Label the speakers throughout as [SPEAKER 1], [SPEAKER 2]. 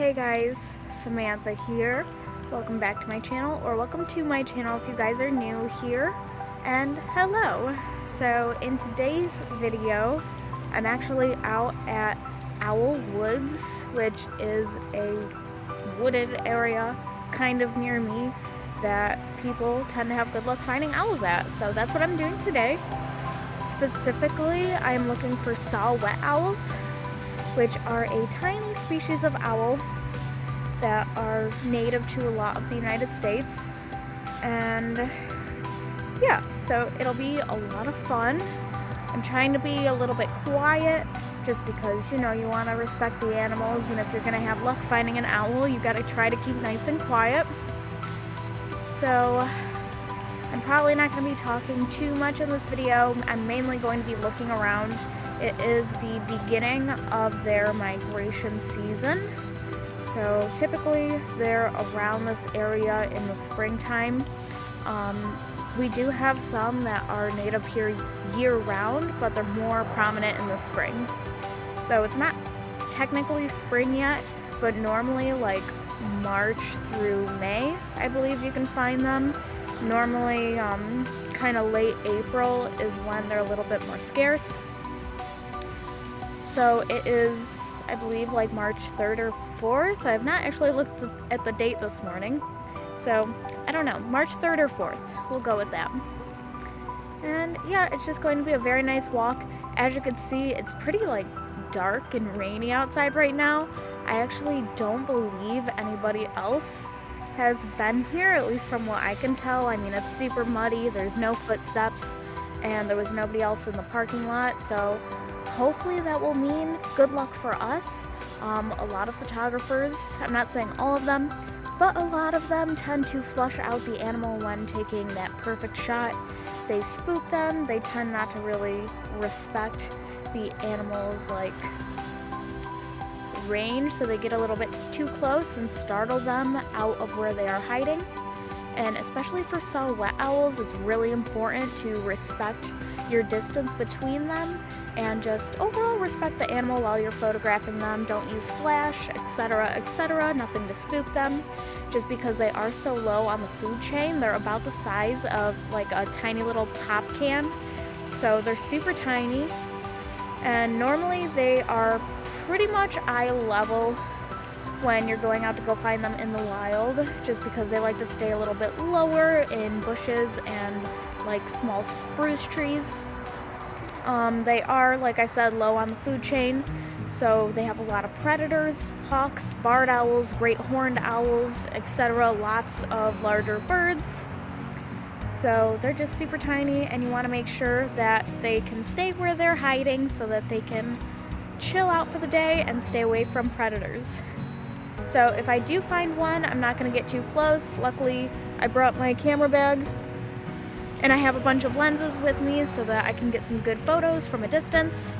[SPEAKER 1] Hey guys, Samantha here. Welcome back to my channel, or welcome to my channel if you guys are new here. And hello! So in today's video, I'm actually out at Owl Woods, which is a wooded area kind of near me that people tend to have good luck finding owls at. So that's what I'm doing today. Specifically, I'm looking for Saw-Whet Owls, which are a tiny species of owl that are native to a lot of the United States. And yeah, so it'll be a lot of fun. I'm trying to be a little bit quiet just because, you want to respect the animals, and if you're going to have luck finding an owl, you got to try to keep nice and quiet. So I'm probably not going to be talking too much in this video. I'm mainly going to be looking around. It is the beginning of their migration season. So typically they're around this area in the springtime. We do have some that are native here year-round, but they're more prominent in the spring. So it's not technically spring yet, but normally like March through May, I believe you can find them. Normally kind of late April is when they're a little bit more scarce. So it is, I believe, like March 3rd or 4th. I have not actually looked at the date this morning. So, I don't know. March 3rd or 4th. We'll go with that. And yeah, it's just going to be a very nice walk. As you can see, it's pretty like dark and rainy outside right now. I actually don't believe anybody else has been here, at least from what I can tell. I mean, it's super muddy. There's no footsteps, and there was nobody else in the parking lot. So hopefully that will mean good luck for us. A lot of photographers, I'm not saying all of them, but a lot of them tend to flush out the animal when taking that perfect shot. They spook them. They tend not to really respect the animal's range, so they get a little bit too close and startle them out of where they are hiding. And especially for Saw-Whet owls, it's really important to respect your distance between them and just overall respect the animal while you're photographing them. Don't use flash, etc., etc., nothing to spook them. Just because they are so low on the food chain, they're about the size of like a tiny little pop can. So they're super tiny, and normally they are pretty much eye level when you're going out to go find them in the wild, just because they like to stay a little bit lower in bushes and like small spruce trees. They are, like I said, low on the food chain, so they have a lot of predators: hawks, barred owls, great horned owls, etc. Lots of larger birds. So they're just super tiny, and you want to make sure that they can stay where they're hiding so that they can chill out for the day and stay away from predators. So if I do find one, I'm not going to get too close. Luckily, I brought my camera bag, and I have a bunch of lenses with me so that I can get some good photos from a distance,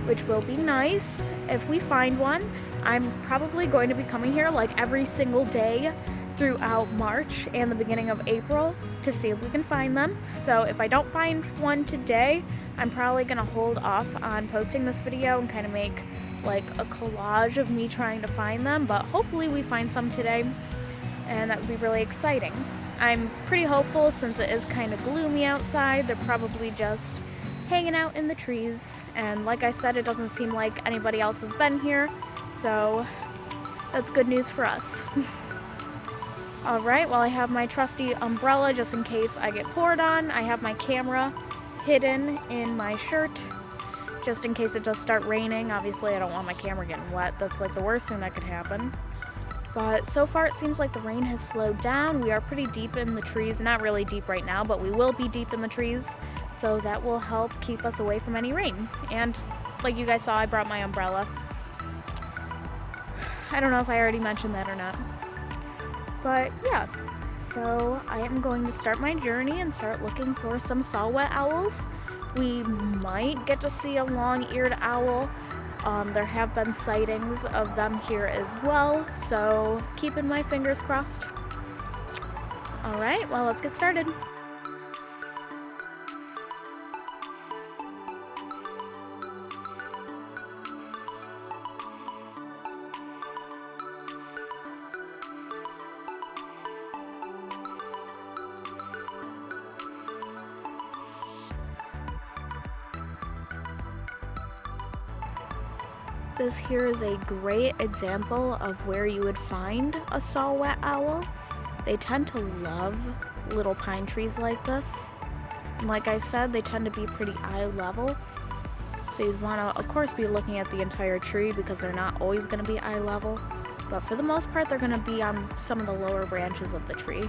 [SPEAKER 1] which will be nice. If we find one, I'm probably going to be coming here like every single day throughout March and the beginning of April to see if we can find them. So if I don't find one today, I'm probably going to hold off on posting this video and kind of make like a collage of me trying to find them, but hopefully we find some today, and that would be really exciting. I'm pretty hopeful since it is kind of gloomy outside. They're probably just hanging out in the trees, and like I said, it doesn't seem like anybody else has been here, so that's good news for us. Alright, well, I have my trusty umbrella just in case I get poured on. I have my camera hidden in my shirt just in case it does start raining. Obviously, I don't want my camera getting wet. That's like the worst thing that could happen. But so far it seems like the rain has slowed down. We are pretty deep in the trees. Not really deep right now, but we will be deep in the trees. So that will help keep us away from any rain. And like you guys saw, I brought my umbrella. I don't know if I already mentioned that or not. But yeah, so I am going to start my journey and start looking for some Saw-Whet owls. We might get to see a long-eared owl. There have been sightings of them here as well, so keeping my fingers crossed. Alright, well, let's get started. This here is a great example of where you would find a saw-whet owl. They tend to love little pine trees like this. And like I said, they tend to be pretty eye level. So you'd want to, of course, be looking at the entire tree because they're not always going to be eye level. But for the most part, they're going to be on some of the lower branches of the tree.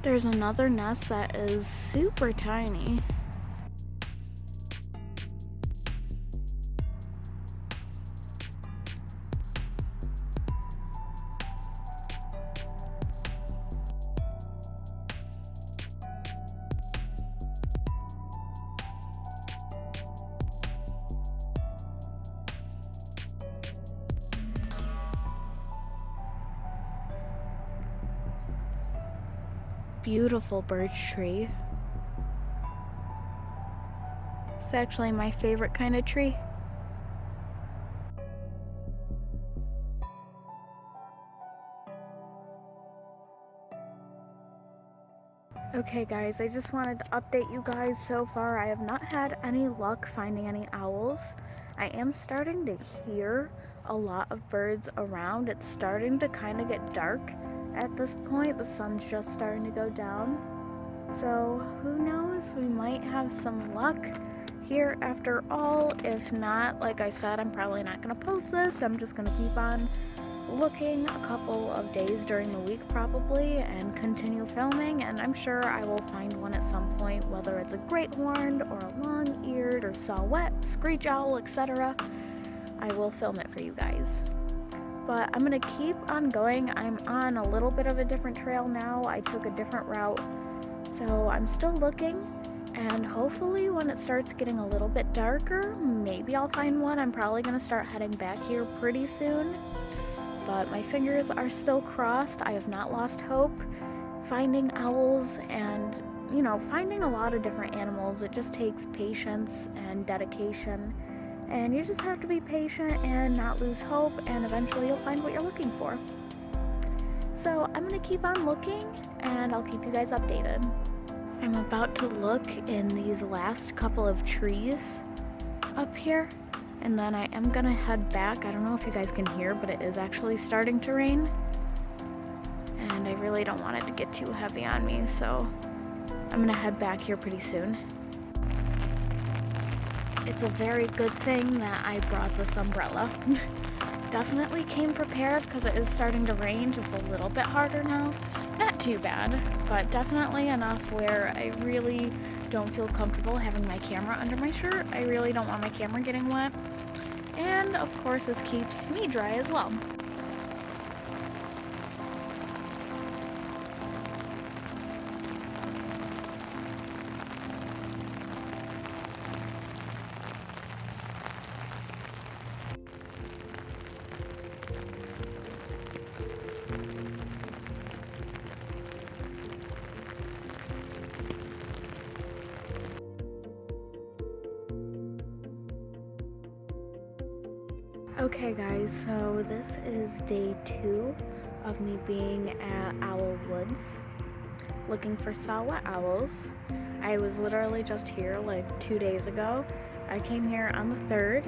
[SPEAKER 1] There's another nest that is super tiny. Beautiful birch tree. It's actually my favorite kind of tree. Okay guys, I just wanted to update you guys. So far I have not had any luck finding any owls. I am starting to hear a lot of birds around. It's starting to kind of get dark at this point. The sun's just starting to go down. So who knows, we might have some luck here after all. If not, like I said, I'm probably not going to post this. I'm just going to keep on looking a couple of days during the week probably and continue filming, and I'm sure I will find one at some point, whether it's a great horned or a long-eared or saw-whet, screech owl, etc. I will film it for you guys. But I'm gonna keep on going. I'm on a little bit of a different trail now. I took a different route, so I'm still looking, and hopefully when it starts getting a little bit darker, maybe I'll find one. I'm probably gonna start heading back here pretty soon, but my fingers are still crossed. I have not lost hope finding owls, and you know, finding a lot of different animals, it just takes patience and dedication. And you just have to be patient and not lose hope, and eventually you'll find what you're looking for. So I'm going to keep on looking, and I'll keep you guys updated. I'm about to look in these last couple of trees up here, and then I am going to head back. I don't know if you guys can hear, but it is actually starting to rain. And I really don't want it to get too heavy on me, so I'm going to head back here pretty soon. It's a very good thing that I brought this umbrella. Definitely came prepared because it is starting to rain just a little bit harder now. Not too bad, but definitely enough where I really don't feel comfortable having my camera under my shirt. I really don't want my camera getting wet. And of course this keeps me dry as well. Okay guys, so this is day 2 of me being at Owl Woods looking for saw-whet owls. I was literally just here like 2 days ago. I came here on the 3rd,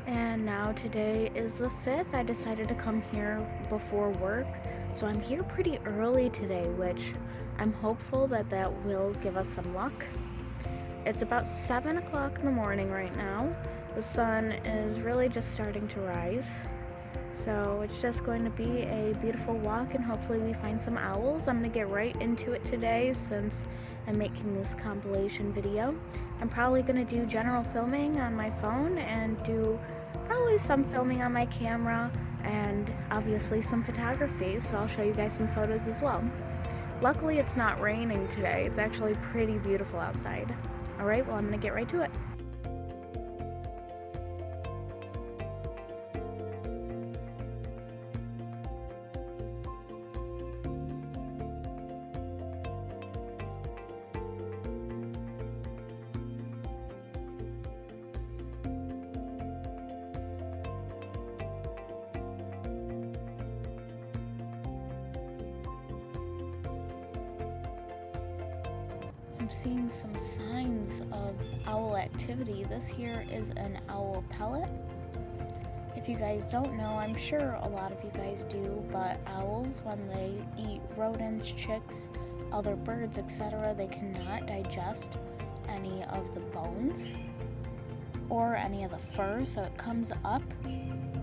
[SPEAKER 1] And now today is the 5th. I decided to come here before work, so I'm here pretty early today, which I'm hopeful that will give us some luck. It's about 7 o'clock in the morning right now. The sun is really just starting to rise. So it's just going to be a beautiful walk, and hopefully we find some owls. I'm going to get right into it today since I'm making this compilation video. I'm probably going to do general filming on my phone and do probably some filming on my camera and obviously some photography, so I'll show you guys some photos as well. Luckily it's not raining today. It's actually pretty beautiful outside. Alright, well I'm going to get right to it. I'm seeing some signs of owl activity. This here is an owl pellet. If you guys don't know, I'm sure a lot of you guys do, but owls, when they eat rodents, chicks, other birds, etc., they cannot digest any of the bones or any of the fur, so it comes up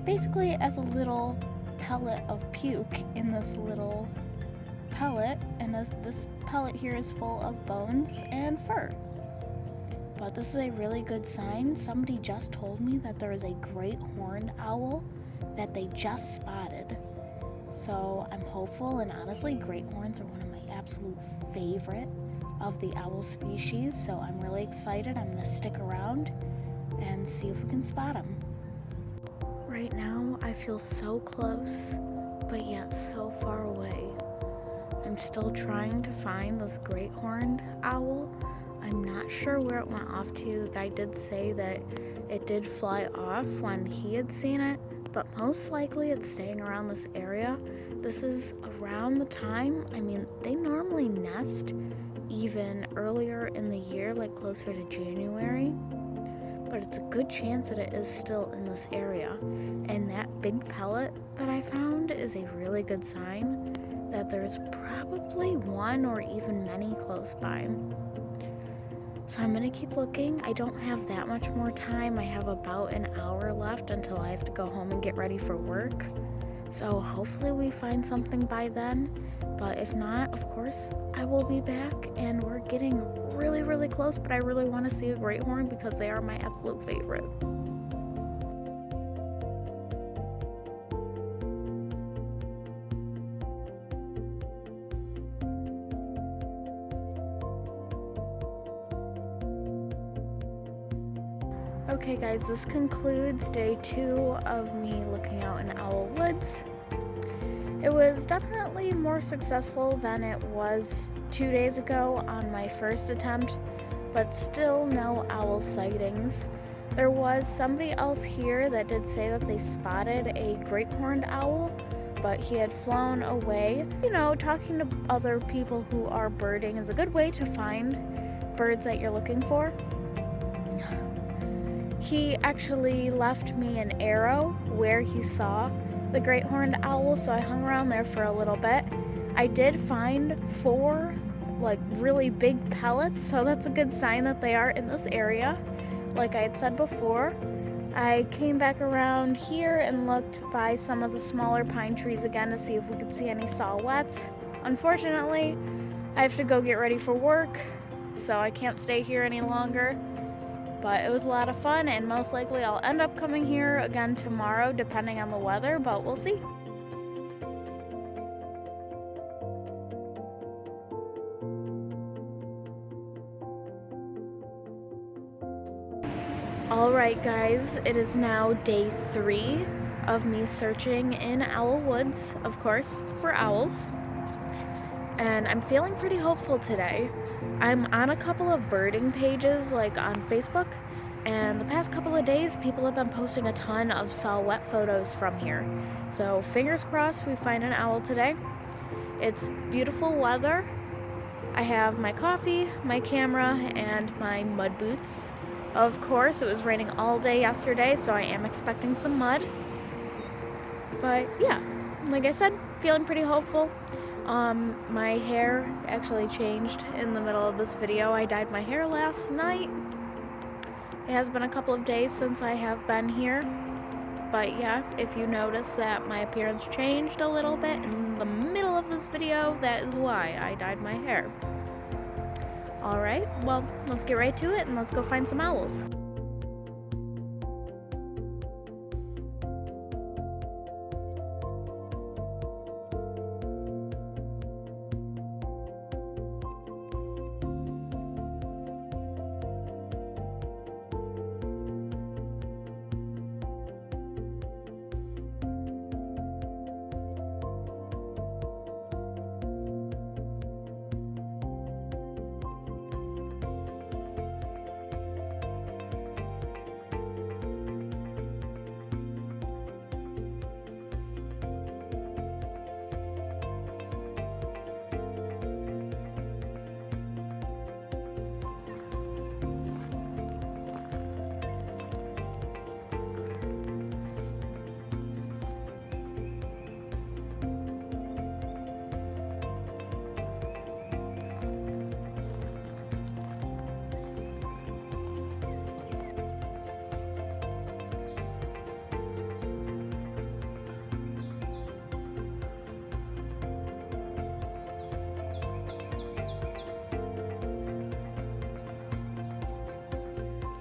[SPEAKER 1] basically as a little pellet of puke in this little pellet, and this pellet here is full of bones and fur. But this is a really good sign. Somebody just told me that there is a great horned owl that they just spotted. So I'm hopeful, and honestly, great horns are one of my absolute favorite of the owl species, so I'm really excited. I'm going to stick around and see if we can spot them. Right now, I feel so close, but yet so far away. I'm still trying to find this great horned owl. I'm not sure where it went off to. The guy did say that it did fly off when he had seen it, but most likely it's staying around this area. This is around the time, they normally nest even earlier in the year, like closer to January, but it's a good chance that it is still in this area. And that big pellet that I found is a really good sign that there's probably one or even many close by. So I'm gonna keep looking. I don't have that much more time. I have about an hour left until I have to go home and get ready for work. So hopefully we find something by then. But if not, of course, I will be back, and we're getting really, really close, but I really want to see a great horn because they are my absolute favorite. Okay guys, this concludes day 2 of me looking out in Owl Woods. It was definitely more successful than it was 2 days ago on my first attempt, but still no owl sightings. There was somebody else here that did say that they spotted a great horned owl, but he had flown away. You know, talking to other people who are birding is a good way to find birds that you're looking for. He actually left me an arrow where he saw the great horned owl, so I hung around there for a little bit. I did find 4 really big pellets, so that's a good sign that they are in this area, like I had said before. I came back around here and looked by some of the smaller pine trees again to see if we could see any Saw Whets. Unfortunately, I have to go get ready for work, so I can't stay here any longer. But it was a lot of fun, and most likely I'll end up coming here again tomorrow depending on the weather, but we'll see. Alright guys, it is now day 3 of me searching in Owl Woods, of course, for owls. And I'm feeling pretty hopeful today. I'm on a couple of birding pages on Facebook, and the past couple of days people have been posting a ton of Saw Whet photos from here. So fingers crossed we find an owl today. It's beautiful weather. I have my coffee, my camera, and my mud boots. Of course, it was raining all day yesterday, so I am expecting some mud. But yeah, like I said, feeling pretty hopeful. My hair actually changed in the middle of this video. I dyed my hair last night. It has been a couple of days since I have been here. But yeah, if you notice that my appearance changed a little bit in the middle of this video, that is why I dyed my hair. Alright, well, let's get right to it and let's go find some owls.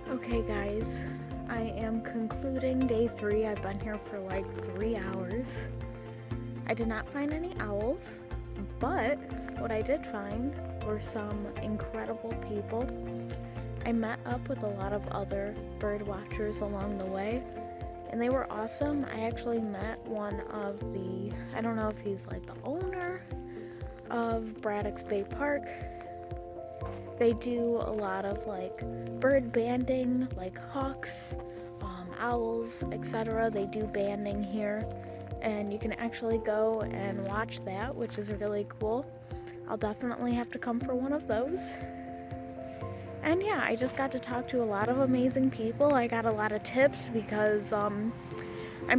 [SPEAKER 1] Okay guys, I am concluding day 3. I've been here for like 3 hours. I did not find any owls, but what I did find were some incredible people. I met up with a lot of other bird watchers along the way, and they were awesome. I actually met one of the, I don't know if he's like the owner of Braddock's Bay Park. They do a lot of like bird banding, like hawks, owls, etc. They do banding here, and you can actually go and watch that, which is really cool. I'll definitely have to come for one of those. And yeah, I just got to talk to a lot of amazing people. I got a lot of tips because I'm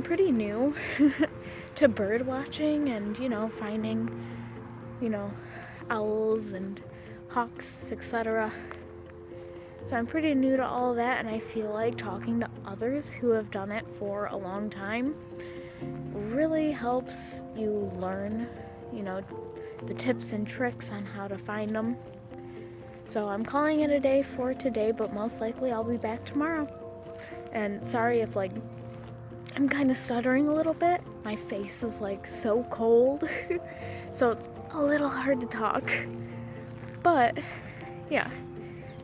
[SPEAKER 1] pretty new to bird watching and, finding, owls and hawks, etc. So I'm pretty new to all of that, and I feel like talking to others who have done it for a long time really helps you learn, the tips and tricks on how to find them. So I'm calling it a day for today, but most likely I'll be back tomorrow. And sorry if I'm kind of stuttering a little bit. My face is so cold, so it's a little hard to talk. But yeah,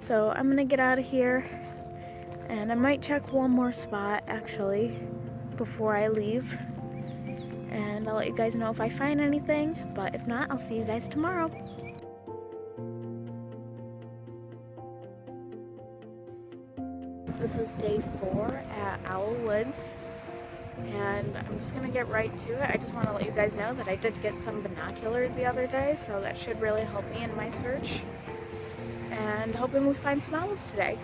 [SPEAKER 1] so I'm gonna get out of here, and I might check one more spot actually before I leave, and I'll let you guys know if I find anything, but if not, I'll see you guys tomorrow. This is day 4 at Owl Woods, and I'm just gonna get right to it. I just want to let you guys know that I did get some binoculars the other day, so that should really help me in my search, and hoping we find some owls today.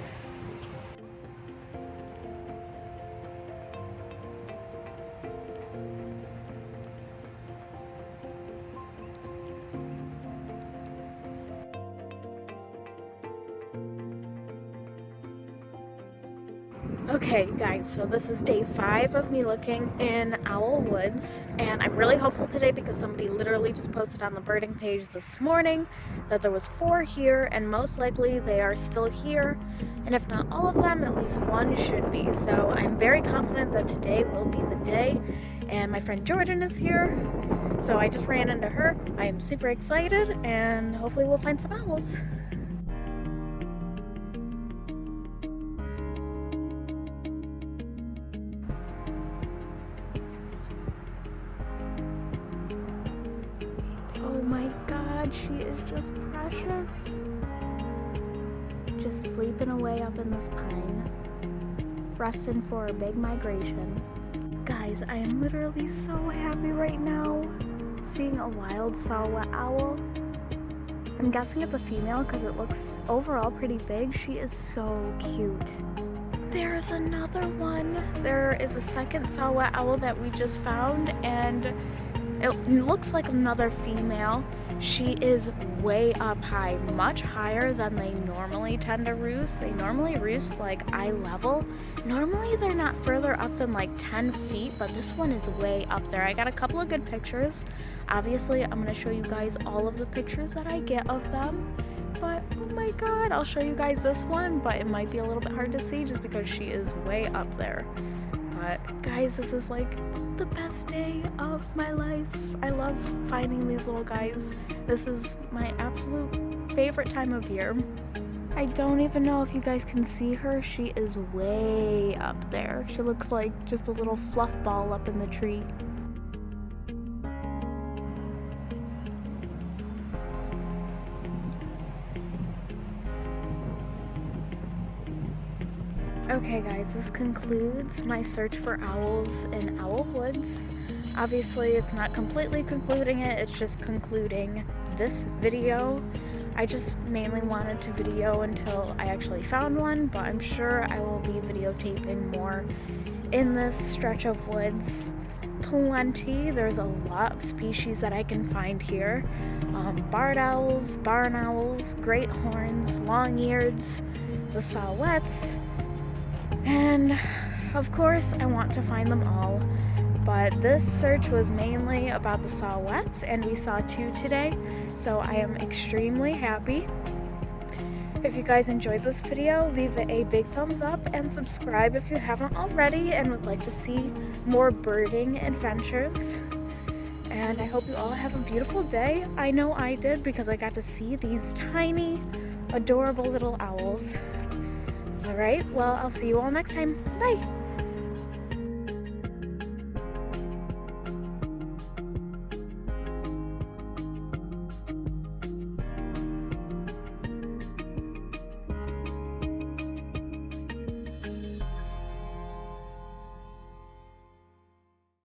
[SPEAKER 1] Okay guys, so this is day 5 of me looking in Owl Woods, and I'm really hopeful today because somebody literally just posted on the birding page this morning that there was 4 here, and most likely they are still here, and if not all of them, at least one should be. So I'm very confident that today will be the day, and my friend Jordan is here, so I just ran into her. I am super excited, and hopefully we'll find some owls. Oh my god, she is just precious. Just sleeping away up in this pine, resting for a big migration. Guys, I am literally so happy right now seeing a wild saw-whet owl. I'm guessing it's a female because it looks overall pretty big. She is so cute. There's another one. There is a second Saw-Whet owl that we just found, and it looks like another female. She is way up high, much higher than they normally tend to roost. They normally roost like eye level. Normally they're not further up than like 10 feet, but this one is way up there. I got a couple of good pictures. Obviously, I'm gonna show you guys all of the pictures that I get of them. But oh my god, I'll show you guys this one, but it might be a little bit hard to see just because she is way up there. But guys, this is like the best day of my life. I love finding these little guys. This is my absolute favorite time of year. I don't even know if you guys can see her. She is way up there. She looks like just a little fluff ball up in the tree. Okay guys, this concludes my search for owls in Owl Woods. Obviously it's not completely concluding it, it's just concluding this video. I just mainly wanted to video until I actually found one, but I'm sure I will be videotaping more in this stretch of woods. Plenty. There's a lot of species that I can find here. Barred owls, barn owls, great horns, long-eareds, the Saw Whets, and of course I want to find them all. But this search was mainly about the Saw Whets, and we saw 2 today, so I am extremely happy. If you guys enjoyed this video, leave it a big thumbs up and subscribe if you haven't already and would like to see more birding adventures. And I hope you all have a beautiful day. I know I did because I got to see these tiny, adorable little owls. Alright, well, I'll see you all next time. Bye!